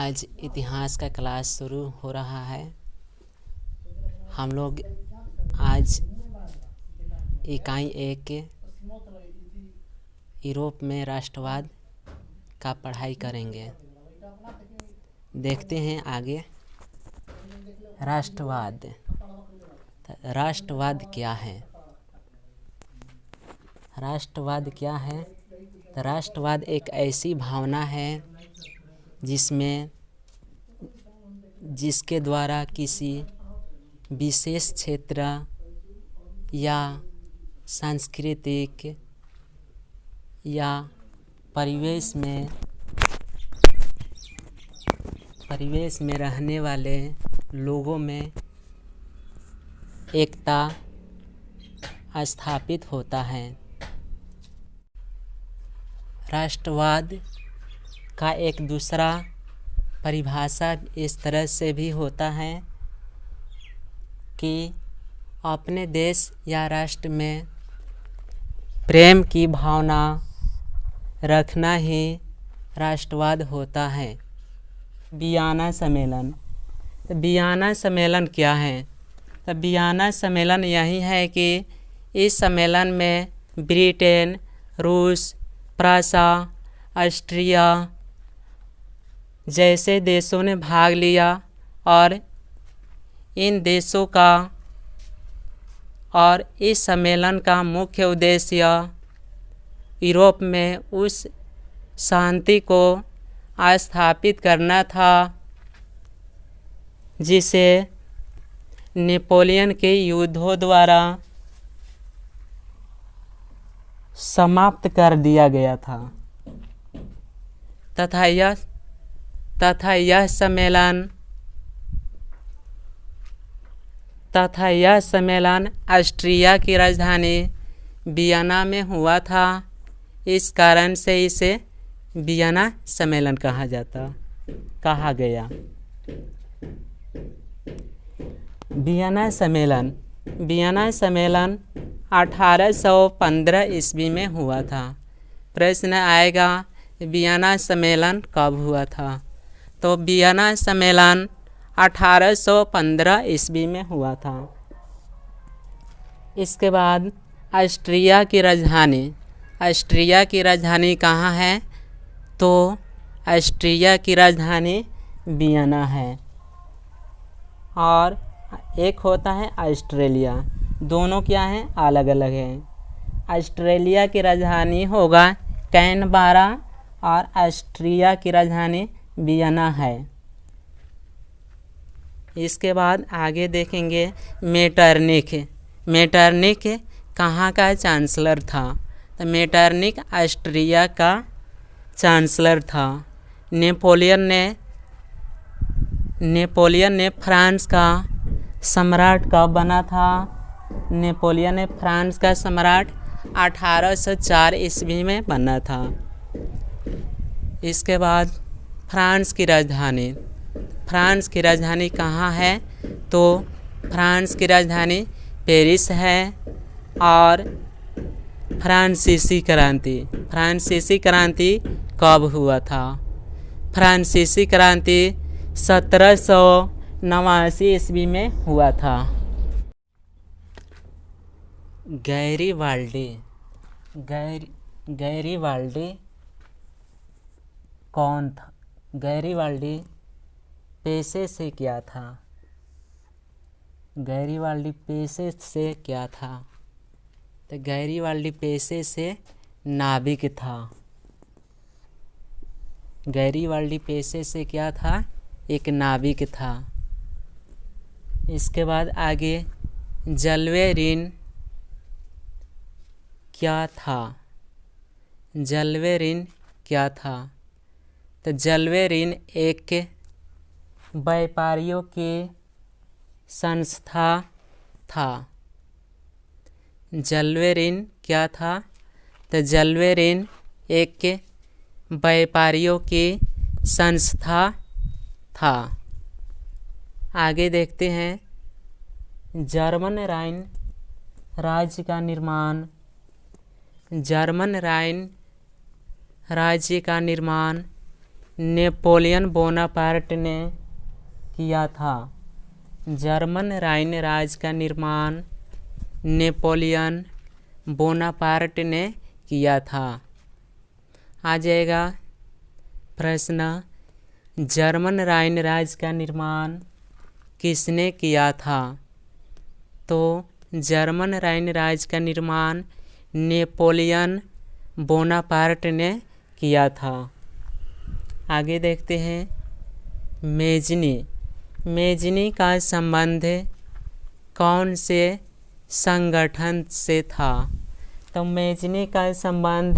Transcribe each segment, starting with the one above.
आज इतिहास का क्लास शुरू हो रहा है। हम लोग आज इकाई 1 के यूरोप में राष्ट्रवाद का पढ़ाई करेंगे। देखते हैं आगे। राष्ट्रवाद क्या है? राष्ट्रवाद क्या है? तो राष्ट्रवाद एक ऐसी भावना है जिसके द्वारा किसी विशेष क्षेत्र या सांस्कृतिक या परिवेश में रहने वाले लोगों में एकता स्थापित होता है। राष्ट्रवाद का एक दूसरा परिभाषा इस तरह से भी होता है कि अपने देश या राष्ट्र में प्रेम की भावना रखना ही राष्ट्रवाद होता है। वियना सम्मेलन। तो वियना सम्मेलन क्या है? तो वियना सम्मेलन यही है कि इस सम्मेलन में ब्रिटेन, रूस, फ्रांसा, ऑस्ट्रिया जैसे देशों ने भाग लिया और इस सम्मेलन का मुख्य उद्देश्य यूरोप में उस शांति को स्थापित करना था जिसे नेपोलियन के युद्धों द्वारा समाप्त कर दिया गया था। तथा यह सम्मेलन ऑस्ट्रिया की राजधानी वियना में हुआ था। इस कारण से इसे वियना सम्मेलन कहा गया। वियना सम्मेलन 1815 ईस्वी में हुआ था। प्रश्न आएगा वियना सम्मेलन कब हुआ था? तो वियना सम्मेलन 1815 ईस्वी में हुआ था। इसके बाद ऑस्ट्रिया की राजधानी कहाँ है? तो ऑस्ट्रिया की राजधानी वियना है। और एक होता है ऑस्ट्रेलिया। दोनों क्या हैं? अलग अलग हैं। ऑस्ट्रेलिया की राजधानी होगा कैनबरा और ऑस्ट्रिया की राजधानी वियना है। इसके बाद आगे देखेंगे मेटरनिख कहाँ का चांसलर था? तो मेटरनिख ऑस्ट्रिया का चांसलर था। नेपोलियन ने फ्रांस का सम्राट कब बना था? नेपोलियन ने फ्रांस का सम्राट 1804 ईस्वी में बना था। इसके बाद फ्रांस की राजधानी कहाँ है? तो फ्रांस की राजधानी पेरिस है। और फ्रांसीसी क्रांति कब हुआ था? फ्रांसीसी क्रांति 1789 ईस्वी में हुआ था। गैरीवाल्डी कौन था? गैरीवाल्डी पेशे से क्या था? गैरीवाल्डी पेशे से क्या था? तो गैरीवाल्डी पेशे से नाविक था। गैरीवाल्डी पेशे से क्या था? एक नाविक था। इसके बाद आगे जल्वेरिन क्या था? तो जल्वेरिन एक व्यापारियों की संस्था था। जल्वेरिन क्या था? तो जल्वेरिन एक व्यापारियों की संस्था था। आगे देखते हैं जर्मन राइन राज्य का निर्माण नेपोलियन बोनापार्ट ने किया था। जर्मन राइन राज्य का निर्माण नेपोलियन बोनापार्ट ने किया था। आ जाएगा प्रश्न, जर्मन राइन राज्य का निर्माण किसने किया था? तो जर्मन राइन राज्य का निर्माण नेपोलियन बोनापार्ट ने किया था। आगे देखते हैं मेजनी। मेजनी का संबंध कौन से संगठन से था? तो मेजनी का संबंध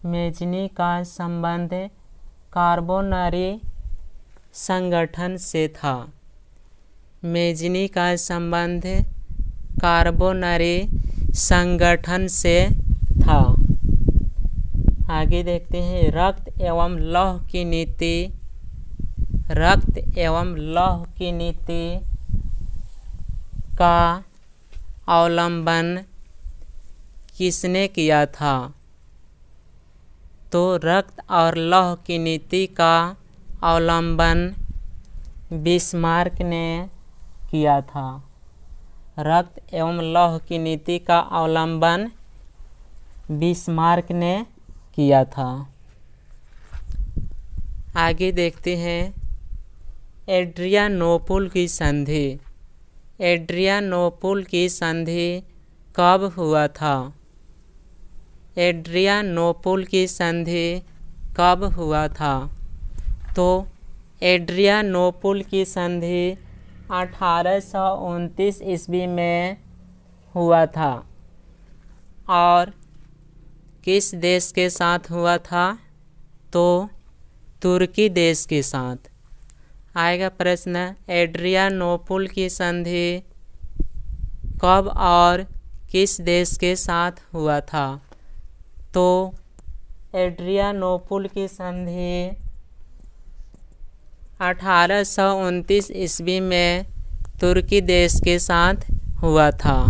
मेजनी का संबंध कार्बोनारी संगठन से था। मेजनी का संबंध कार्बोनारी संगठन से था। आगे देखते हैं रक्त एवं लौह की नीति। रक्त एवं लौह की नीति का अवलंबन किसने किया था? तो रक्त और लौह की नीति का अवलंबन बिस्मार्क ने किया था। रक्त एवं लौह की नीति का अवलंबन बिस्मार्क ने किया था। आगे देखते हैं एड्रियानोपुल की संधि। एड्रियानोपुल की संधि कब हुआ था? एड्रियानोपुल की संधि कब हुआ था? तो एड्रियानोपुल की संधि 1829 ईस्वी में हुआ था। और किस देश के साथ हुआ था? तो तुर्की देश के साथ। आएगा प्रश्न, एड्रियानोपुल की संधि कब और किस देश के साथ हुआ था? तो एड्रियानोपुल की संधि 1829 ईस्वी में तुर्की देश के साथ हुआ था।